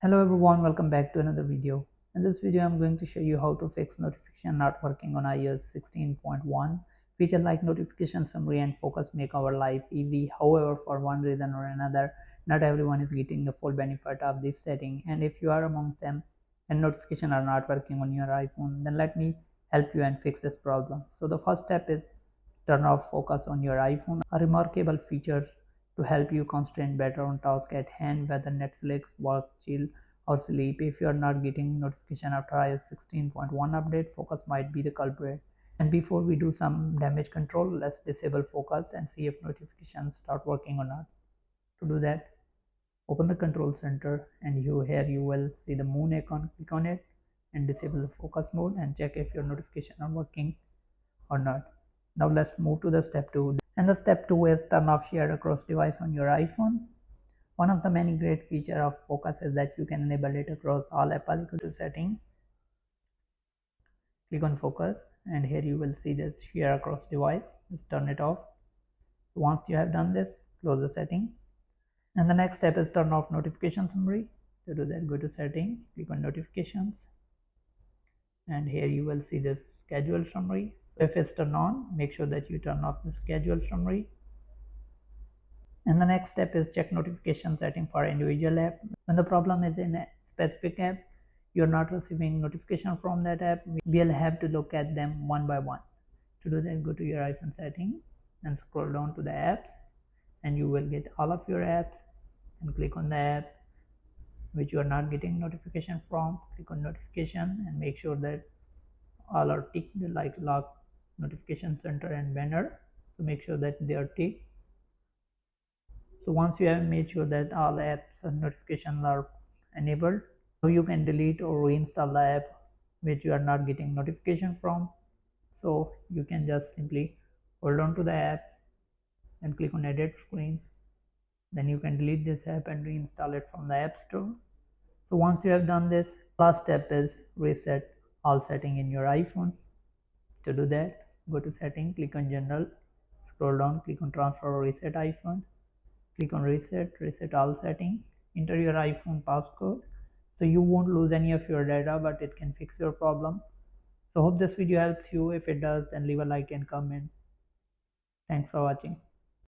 Hello everyone, welcome back to another video. In this video, I'm going to show you how to fix notification not working on iOS 16.1. Feature like notification summary and focus make our life easy. However, for one reason or another, not everyone is getting the full benefit of this setting. And if you are amongst them and notifications are not working on your iPhone, then let me help you and fix this problem. So the first step is turn off focus on your iPhone. A remarkable feature to help you concentrate better on task at hand, whether Netflix, work, chill, or sleep. If you are not getting notification after iOS 16.1 update, focus might be the culprit. And before we do some damage control, let's disable focus and see if notifications start working or not. To do that, open the control center and here you will see the moon icon. Click on it and disable the focus mode and check if your notifications are working or not. Now let's move to the step 2. And the step 2 is turn off share across device on your iPhone. One of the many great features of focus is that you can enable it across all applicable settings. Click on focus and here you will see this share across device. Just turn it off. So once you have done this, close the setting. And the next step is turn off notification summary. To do that, go to setting, click on notifications, and here you will see this schedule summary. So if it's turned on, make sure that you turn off the schedule summary. And the next step is check notification setting for individual app. When the problem is in a specific app, you're not receiving notification from that app, we'll have to look at them one by one. To do that, go to your iPhone setting and scroll down to the apps, and you will get all of your apps, and click on the app which you are not getting notification from. Click on notification and make sure that all are ticked, like lock, notification center, and banner. So make sure that they are ticked. So once you have made sure that all apps and notifications are enabled, so you can delete or reinstall the app which you are not getting notification from. So you can just simply hold on to the app and click on edit screen. Then you can delete this app and reinstall it from the app store. So once you have done this, last step is reset all setting in your iPhone. To do that, go to setting, click on general, scroll down, click on transfer or reset iPhone, click on reset all setting, enter your iPhone passcode. So you won't lose any of your data, but it can fix your problem. So hope this video helps you. If it does, then leave a like and comment. Thanks for watching.